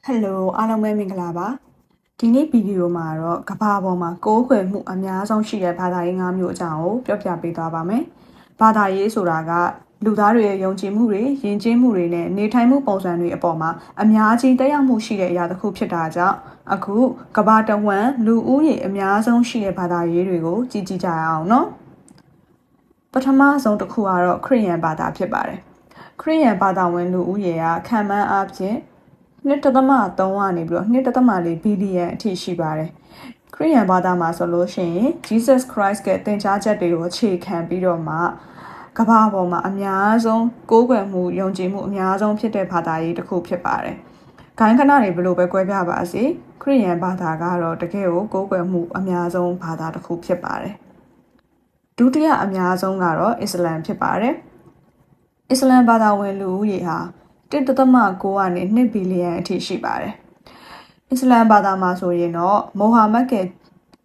Hello အားလုံးပဲမင်္ဂလာပါဒီနေ့ဗီဒီယိုမှာတော့ကဘာပေါ်မှာကိုးကွယ်မှုအများဆုံးရှိတဲ့ဘာသာရေး၅မျိုးအကြောင်းကိုပြောပြပေးသွားပါမယ်ဘာသာရေးဆိုတာကလူသားတွေရဲ့ယုံကြည်မှုတွေယဉ်ကျေးမှုတွေနဲ့နေထိုင်မှုပုံစံတွေအပေါ်မှာအများကြီးတက်ရောက်မှုရှိတဲ့အရာတစ်ခုဖြစ်တာကြောင့်အခုကဘာတဝန်းလူဦးရေအများဆုံးရှိတဲ့ဘာသာရေးတွေကိုကြည့်ကြရအောင်နော်ပထမဆုံးတစ်ခုကတော့ခရစ်ယာန်ဘာသာဖြစ်ပါတယ်ခရစ်ယာန်ဘာသာဝင်လူဦးရေကခံမှန်းအားဖြင့်1.3ကနေပြီးတော့1.4ဘီလီယံအထိရှိပါတယ်။ခရစ်ယာန်ဘာသာမှာဆိုလို့ရှိရင် Jesus Christ ရဲ့သင်ကြားချက်တွေကိုအခြေခံပြီးတော့မှကမ္ဘာပေါ်မှာအများဆုံးကိုးကွယ်မှုယုံကြည်မှုအများဆုံးဖြစ်တဲ့ဘာသာရေးတစ်ခုဖြစ်ပါတယ်။ဂိုင်းခဏတွေဘယ်လိုပဲကွဲပြားပါစေခရစ်ယာန်ဘာသာကတော့တကယ်ကိုကွယ်မှုအများဆုံးဘာသာတစ်ခုဖြစ်ပါတယ်။ဒုတိယအများဆုံးကတော့အစ္စလမ်ဖြစ်ပါတယ်။အစ္စလမ်ဘာသာဝင်လူဦးရေဟာ1.9ကနေ2ဘီလီယံအထိရှိပါတယ်။အစ္စလမ်ဘာသာမှာဆိုရင်တော့မိုဟာမက်ရဲ့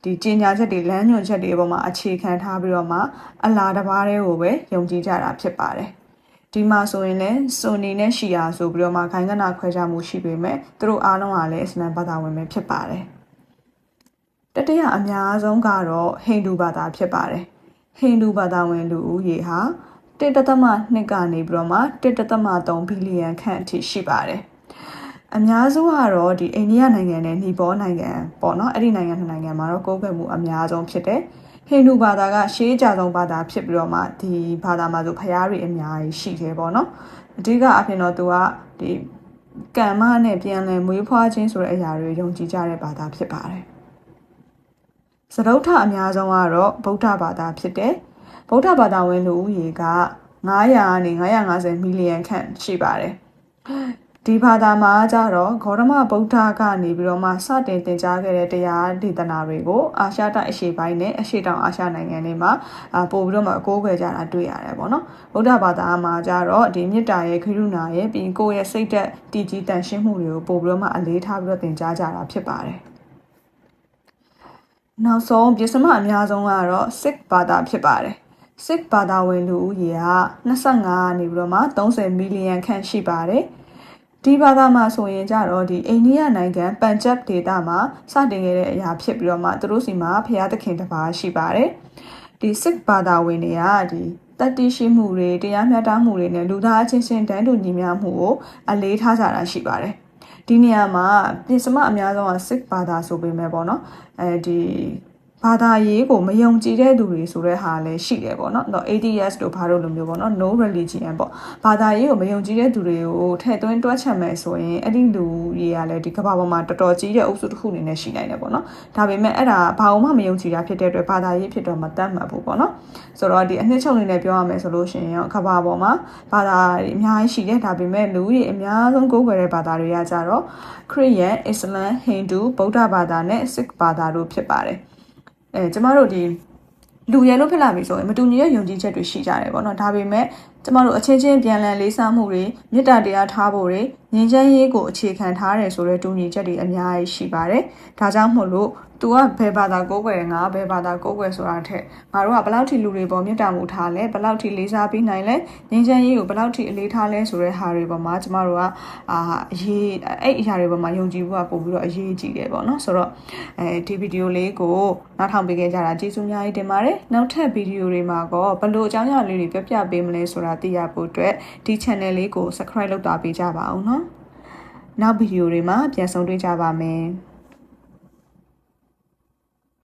ဒီကြေညာချက်တွေလမ်းညွှန်ချက်တွေအပေါ်မှာအခြေခံထားပြီးတော့မှအလာတစ်ပါးတည်းကိုပဲယုံကြည်ကြတာဖြစ်ပါတယ်။ဒီမှာဆိုရင်လည်းဆွန်နီနဲ့ရှီယာဆိုပြီးတော့မှခိုင်ကနာခွဲခြားမှုရှိပေမဲ့သူတို့အားလုံးကလည်းအစ္စလမ်ဘာသာဝင်ပဲဖြစ်ပါတယ်။တတိယအများဆုံးကတော့ဟိန္ဒူဘာသာဖြစ်ပါတယ်။ဟိန္ဒူဘာသာဝင်လူဦးရေဟာ1.2ကနေပြီးတော့မှ1.3ဘီလီယံခန့်အထိရှိပါတယ်။အများစုကတော့ဒီအိန္ဒိယနိုင်ငံနဲ့နီပေါနိုင်ငံပေါ့နော်အဲ့ဒီနိုင်ငံနှစ်နိုင်ငံမှာတော့ကိုးကွယ်မှုအများဆုံးဖြစ်တယ်။ဟိန္ဒူဘာသာကရှေးအကြဆုံးဘာသာဖြစ်ပြီးတော့မှဒီဘာသာမှာဆိုဘုရားတွေအများကြီးရှိတယ်ပေါ့နော်။အဓိကအဖြစ်တော့သူကဒီကမ္မနဲ့ပြန်လည်မွေးဖွားခြင်းဆိုတဲ့အရာတွေယုံကြည်ကြတဲ့ဘာသာဖြစ်ပါတယ်။စတုထအများဆုံးကတော့ဗုဒ္ဓဘာသာဖြစ်တယ်။ဗုဒ္ဓဘာသာဝင်လူဦးရေက900ကနေ950မီလီယံခန့်ရှိပါတယ်။ဒီဘာသာမှာကျတော့ဂေါတမဗုဒ္ဓကနေပြီးတော့မှစတင်သင်ကြားခဲ့တဲ့တရားဒေသနာတွေကိုအာရှတိုက်အရှေ့ပိုင်းနဲ့အရှေ့တောင်အာရှနိုင်ငံတွေမှာပို့ပြီးတော့မှအကိုးကွယ်ကြတာတွေ့ရတယ်ပေါ့နော်။ဗုဒ္ဓဘာသာမှာကျတော့ဒီမေတ္တာရဲ့ဂရုဏာရဲ့ပြီးကိုယ့်ရဲ့စိတ်သက်တည်ကြည်တန်ရှင်းမှုတွေကိုပို့ပြီးတော့မှအလေးထားပြီးတော့သင်ကြားကြတာဖြစ်ပါတယ်။နောက်ဆုံးပြစ္စမအများဆုံးကတော့ Sikh ဘာသာဖြစ်ပါတယ်။ Sikh ဘာသာဝင်လူဦးရေက25နေပြီးတော့မှ30မီလီယံခန့်ရှိပါတယ်။ဒီဘာသာမှာဆိုရင်ကြတော့ဒီအိန္ဒိယနိုင်ငံပန်ဂျပ်ဒေသမှာစတင်ခဲ့တဲ့အရာဖြစ်ပြီးတော့မှသူတို့စီမှာဘုရားသခင်တစ်ပါးရှိပါတယ်။ဒီ Sikh ဘာသာဝင်တွေကဒီတတိရှိမှုတွေတရားမျှတမှုတွေနဲ့လူသားချင်းချင်းတန်းတူညီမျှမှုကိုအလေးထားကြတာရှိပါတယ်။ဒီနေရာမှာပြစ္စမအများဆုံးက Sikh ဘာသာဆိုပေမဲ့ပေါ့နော်။ဒီဘာသာရေးကိုမယုံကြည်တဲ့သူတွေဆိုတဲ့ဟာလည်းရှိတယ်ပေါ့နော်။ ATS တို့ဘာလို့လိုမျိုးပေါ့နော် no religion ပေါ့ဘာသာရေးကိုမယုံကြည်တဲ့သူတွေကိုထည့်သွင်းတွက်ချက်မယ်ဆိုရင်အဲ့ဒီလူတွေကလည်းဒီကမ္ဘာပေါ်မှာတော်တော်ကြီးတဲ့အုပ်စုတစ်ခုအနေနဲ့ရှိနိုင်တယ်ပေါ့နော်။ဒါပေမဲ့အဲ့ဒါဘာမှမယုံကြည်တာဖြစ်တဲ့အတွက်ဘာသာရေးဖြစ်တော့မတတ်မှတ်ဘူးပေါ့နော်။ဆိုတော့ဒီအနှစ်ချုပ်အနေနဲ့ပြောရမယ်ဆိုလို့ရှိရင်ကမ္ဘာပေါ်မှာဘာသာအများကြီးရှိတယ်ဒါပေမဲ့လူတွေအများဆုံးကိုးကွယ်တဲ့ဘာသာတွေကကြတော့ခရစ်ယာန်အစ္စလမ်ဟိန္ဒူဗုဒ္ဓဘာသာနဲ့ Sikh ဘာသာတို့ဖြစ်ပါတယ်။ကျမတို့ဒီလူရဲလို့ဖြစ်လာပြီဆိုရင်မတူညီတဲ့ယုံကြည်ချက်တွေရှိကြတယ်ပေါ့နော်ဒါပေမဲ့ကျမတို့အချင်းချင်းပြန်လည်လေးစားမှုတွေမေတ္တာတရားထားဖို့တွေငြိမ်းချမ်းရေးကိုအခြေခံထားတယ်ဆိုတဲ့တူညီချက်တွေအများကြီးရှိပါတယ်ဒါကြောင့်မို့လို့သူကဘယ်ဘာသာကိုးကွယ်ငါဘယ်ဘာသာကိုးကွယ်ဆိုတာထက်ငါတို့ကဘယ်လောက်ထိလူတွေပေါ်မေတ္တာမှုထားလဲဘယ်လောက်ထိလေးစားပြီးနိုင်လဲငြိမ်းချမ်းရေးကိုဘယ်လောက်ထိအလေးထားလဲဆိုတဲ့ဟာတွေပေါ်မှာကျမတို့ကအရေးအဲ့အရာတွေပေါ်မှာယုံကြည်ဖို့ကပို့ပြီးတော့အရေးကြီးတယ်ပေါ့နော်ဆိုတော့ဒီဗီဒီယိုလေးကိုနောက်ထောင်ပေးခဲ့ကြတာကျေးဇူးအများကြီးတင်ပါတယ်နောက်ထပ်ဗီဒီယိုတွေမှာတော့ဘယ်လိုအကြောင်းအရာလေးတွေပြောပြပေးမလဲဆိုတာသိရဖို့အတွက်ဒီ channel လေးကို subscribe လုပ်တာပေးကြပါအောင်နော်နောက်ဗီဒီယိုတွေမှာပြန်ဆုံတွေ့ကြပါမယ်